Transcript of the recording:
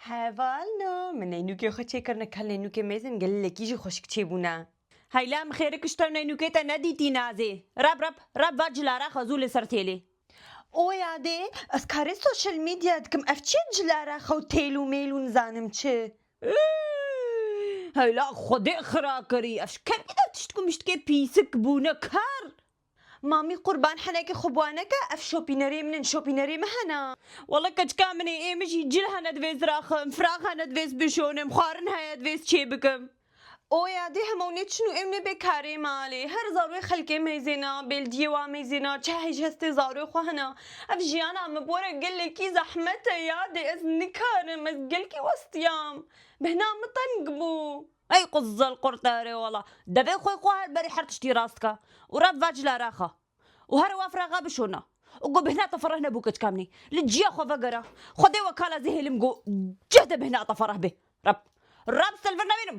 هاوالا من نینوکی خود چه کرنه کل نینوکی میزن گل لکیجی خوشک چه بونا هیلام خیره کشتر نینوکی تا ندیتی نازی رب واجلارا خزول سرتیلی او یاده از کاری سوشل میدیا دکم افچی جلاره خو تیلو میلو نزانم چه هیلا خودی خرا کری اش کم ایده تشتکو مشتکه پیسک بونه کار مامی قربان حناك خبوانك اف شوبينري من شوبينري مهنا والله كتكا مني ايه مشي جلها ندفيز راخم فراخها ندفيز بشونم خارنها ندفيز چه بكم او یادی همونیت شنو امنی بکاری مالی هر زاروی خلقی میزینا بلدیوا میزینا چه هیچ هستی زاروی خوهنا اف جیانا مبورا قل کی زحمته یادی از نکارم از قل کی وستیام بهنا مطنقبو اي قز القرطاري والله دبي خوي خوها بري حرتشتي راسك وراب فاجلا راخا وهر وافراغا بشونا وقو بهنا طفرهنا بوكت كامني لجيا خو فقرا خدي وكالة زي المقو جهد بهنا طفره به رب سلفرنا بينهم